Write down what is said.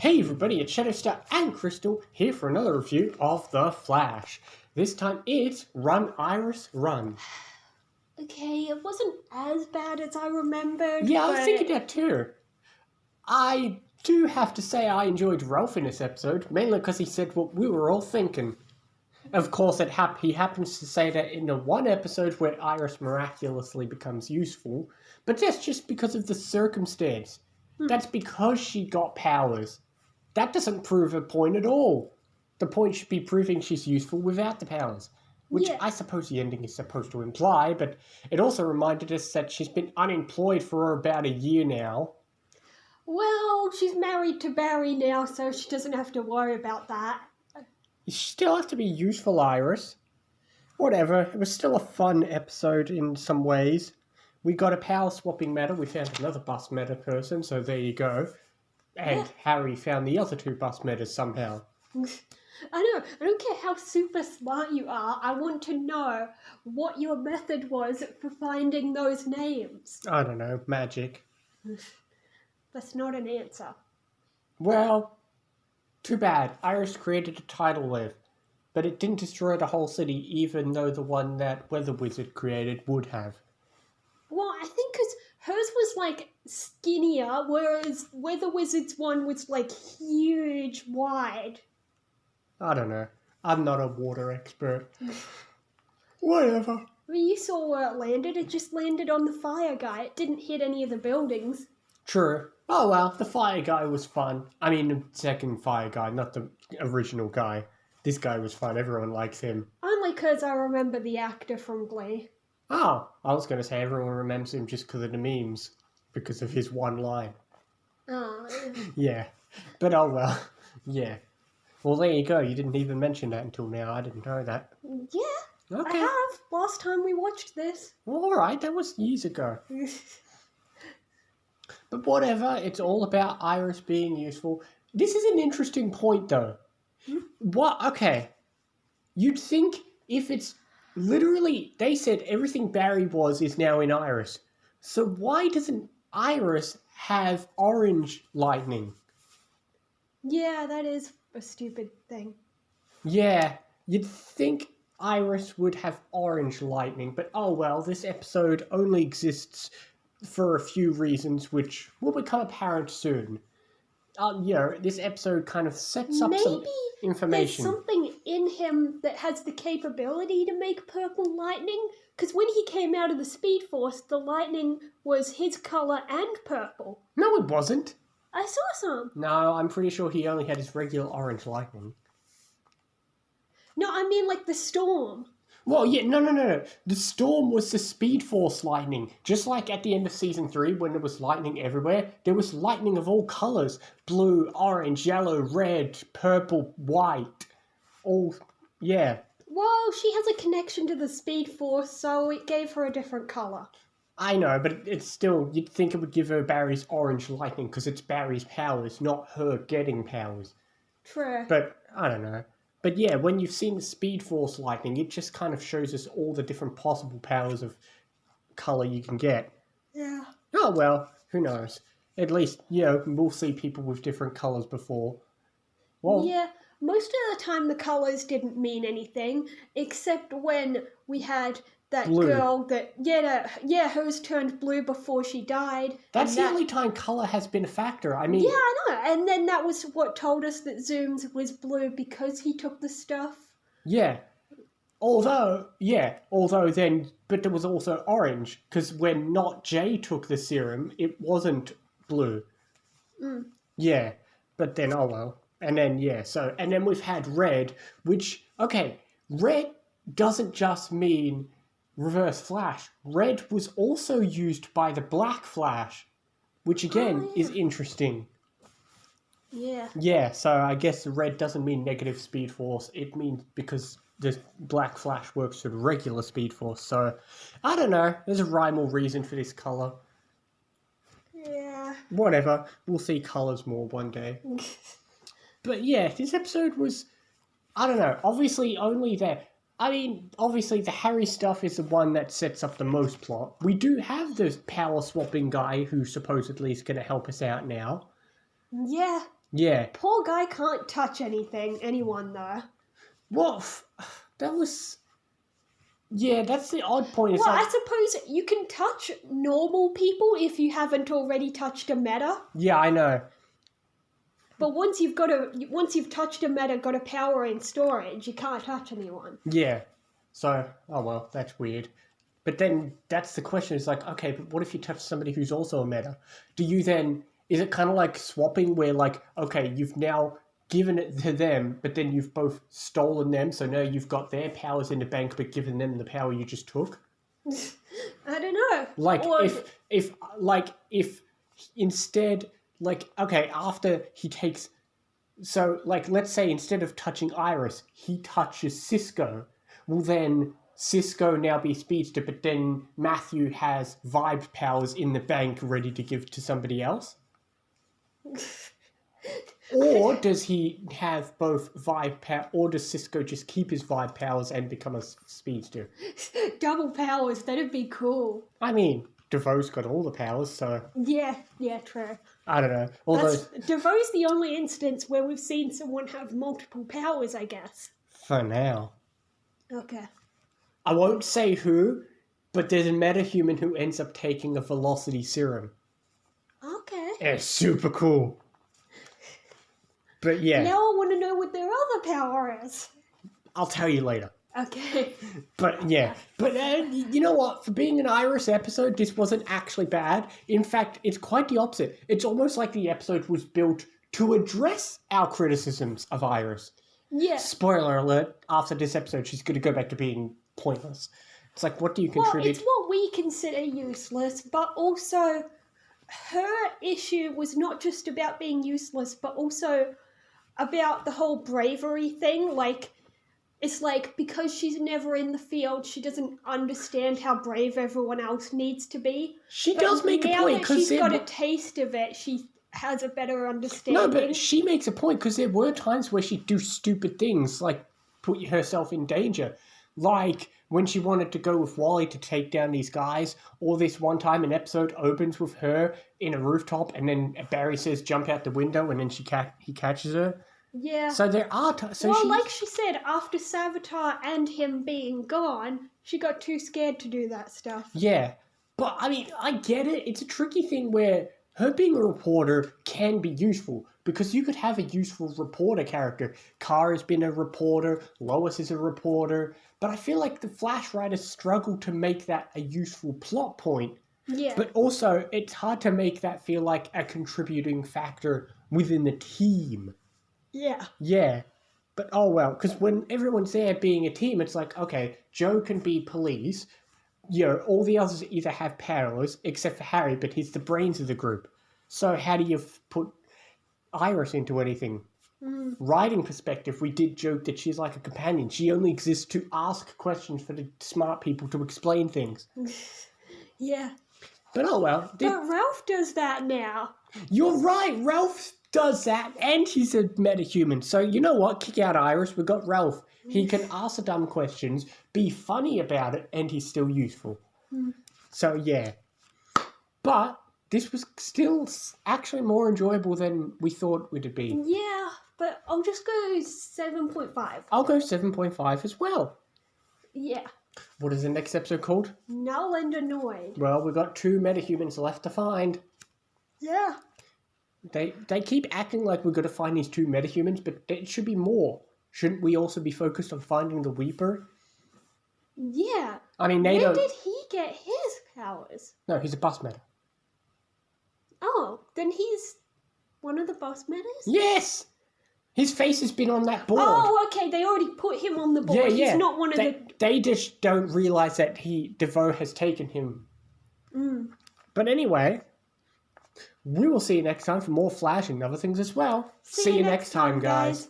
Hey everybody, it's Shadowstar and Crystal here for another review of The Flash. This time it's Run Iris Run. Okay, it wasn't as bad as I remembered. Yeah, I was thinking that too. I do have to say I enjoyed Ralph in this episode, mainly because he said what we were all thinking. Of course, he happens to say that in the one episode where Iris miraculously becomes useful, but that's just because of the circumstance. That's because she got powers. That doesn't prove a point at all. The point should be proving she's useful without the powers. Which Yeah. I suppose the ending is supposed to imply, but it also reminded us that she's been unemployed for about a year now. Well, she's married to Barry now, so she doesn't have to worry about that. You still have to be useful, Iris. Whatever, it was still a fun episode in some ways. We got a power swapping medal, we found another bus meta person, so there you go. And Yeah. Harry found the other two bus metas somehow. I know, I don't care how super smart you are, I want to know what your method was for finding those names. I don't know, magic. That's not an answer. Well, too bad. Iris created a tidal wave, but it didn't destroy the whole city, even though the one that Weather Wizard created would have. Well, I think because hers was like skinnier, whereas Weather Wizard's one was like huge, wide. I don't know. I'm not a water expert. Whatever. I mean, you saw where it landed. It just landed on the fire guy. It didn't hit any of the buildings. True. Oh well, the fire guy was fun. I mean, the second fire guy, not the original guy. This guy was fun. Everyone likes him. Only because I remember the actor from Glee. Oh, I was going to say everyone remembers him just because of the memes. Because of his one line. Oh, Yeah. But oh well. Yeah. Well, there you go. You didn't even mention that until now. I didn't know that. yeah, Okay. I have. Last time we watched this. All right, that was years ago. But whatever, it's all about Iris being useful. This is an interesting point, though. What? Okay. You'd think if it's literally, they said everything Barry was is now in Iris. So why doesn't Iris have orange lightning? Yeah, that is a stupid thing. Yeah, you'd think Iris would have orange lightning, but oh well, this episode only exists for a few reasons, which will become apparent soon. This episode kind of sets up some Maybe information. there's something in him that has the capability to make purple lightning. Because when he came out of the Speed Force, the lightning was his colour and purple. No, it wasn't. I saw some. No, I'm pretty sure he only had his regular orange lightning. No, I mean like the storm. Well, yeah, no. The storm was the Speed Force lightning. Just like at the end of Season 3, when there was lightning everywhere, there was lightning of all colours. Blue, orange, yellow, red, purple, white. All, yeah. Well, she has a connection to the Speed Force, so it gave her a different colour. I know, but it's still, you'd think it would give her Barry's orange lightning, because it's Barry's powers, not her getting powers. True. But, I don't know. But yeah, when you've seen the Speed Force lightning, it just kind of shows us all the different possible powers of colour you can get. Yeah. Oh well, who knows? At least, we'll see people with different colours before. Well, Yeah, most of the time the colours didn't mean anything, except when we had that Blue. girl that, hers turned blue before she died. that's and the that- only time colour has been a factor. I mean, Yeah, I know. And then that was what told us that Zooms was blue because he took the stuff. yeah. Although then, but there was also orange, because when Not Jay took the serum, it wasn't blue. Mm. Yeah, but then, oh well. And then, and then we've had red, which, okay, red doesn't just mean Reverse Flash. Red was also used by the Black Flash, which again Oh, yeah. is interesting. Yeah. Yeah, so I guess red doesn't mean negative Speed Force. It means because the Black Flash works with regular Speed Force. So, I don't know. There's a rhyme or reason for this colour. Yeah. Whatever. We'll see colours more one day. But yeah, this episode was, I don't know, obviously only there. I mean, obviously the Harry stuff is the one that sets up the most plot. We do have the power swapping guy who supposedly is going to help us out now. Yeah. Yeah. Poor guy can't touch anyone though. What? That was... Yeah, that's the odd point. It's Well, like... I suppose you can touch normal people if you haven't already touched a meta. Yeah, I know. But once you've touched a meta, got a power in storage, you can't touch anyone. Yeah. So, oh well, that's weird. But then that's the question. It's like, okay, but what if you touch somebody who's also a meta? Do you then... Is it kind of like swapping where like, okay, you've now given it to them, but then you've both stolen them, so now you've got their powers in the bank, but given them the power you just took? I don't know. Like, Or- if instead, like, okay, after he takes... So, like, let's say instead of touching Iris, he touches Cisco. Will then Cisco now be Speedster, but then Matthew has vibe powers in the bank ready to give to somebody else? Or does he have both vibe power, or does Cisco just keep his vibe powers and become a Speedster? Double powers, that'd be cool. I mean, DeVoe's got all the powers, so Yeah, true. I don't know. Although, DeVoe's the only instance where we've seen someone have multiple powers, I guess. for now. Okay. I won't say who, but there's a metahuman who ends up taking a velocity serum. Okay. It's super cool. But yeah, Now I want to know what their other power is. I'll tell you later. Okay. But yeah, but you know what? For being an Iris episode, this wasn't actually bad. In fact, it's quite the opposite. It's almost like the episode was built to address our criticisms of Iris. Yeah. Spoiler alert, after this episode, she's going to go back to being pointless. It's like, what do you Well, contribute? it's what we consider useless, but also her issue was not just about being useless, but also about the whole bravery thing. Like, it's like, because she's never in the field, she doesn't understand how brave everyone else needs to be. She But does make a now point, that because she's got a taste of it, she has a better understanding. No, but she makes a point, because there were times where she'd do stupid things, like put herself in danger. Like when she wanted to go with Wally to take down these guys, or this one time an episode opens with her in a rooftop, and then Barry says jump out the window, and then he catches her. Yeah. So there are times... Well, like she said, after Savitar and him being gone, she got too scared to do that stuff. Yeah, but I mean, I get it. It's a tricky thing where her being a reporter can be useful, because you could have a useful reporter character. Kara's been a reporter, Lois is a reporter, but I feel like the Flash writers struggle to make that a useful plot point. Yeah. But also, it's hard to make that feel like a contributing factor within the team. Yeah. Yeah. But oh well, because when everyone's there being a team, it's like, okay, Joe can be police. You know, all the others either have powers, except for Harry, but he's the brains of the group. So how do you put Iris into anything? Writing perspective, we did joke that she's like a companion. She only exists to ask questions for the smart people to explain things. Yeah. But oh well. But Ralph does that now. You're right, Ralph does that, and he's a metahuman. So you know what? Kick out Iris, we've got Ralph. He can ask the dumb questions, be funny about it, and he's still useful. So yeah. But this was still actually more enjoyable than we thought it would be. Yeah, but I'll just go 7.5. I'll go 7.5 as well. Yeah. What is the next episode called? Null and Annoyed. Well, we've got 2 metahumans left to find. Yeah. They keep acting like we're going to find these 2 metahumans, but it should be more. Shouldn't we also be focused on finding the Weeper? Yeah. I mean, Where they don't... did he get his powers? No, he's a bus meta. Oh, then he's one of the boss metas? Yes! His face has been on that board. Oh, okay, they already put him on the board. Yeah. He's not one of They just don't realise that DeVoe has taken him. But anyway, we will see you next time for more Flash and other things as well. See you next time, guys.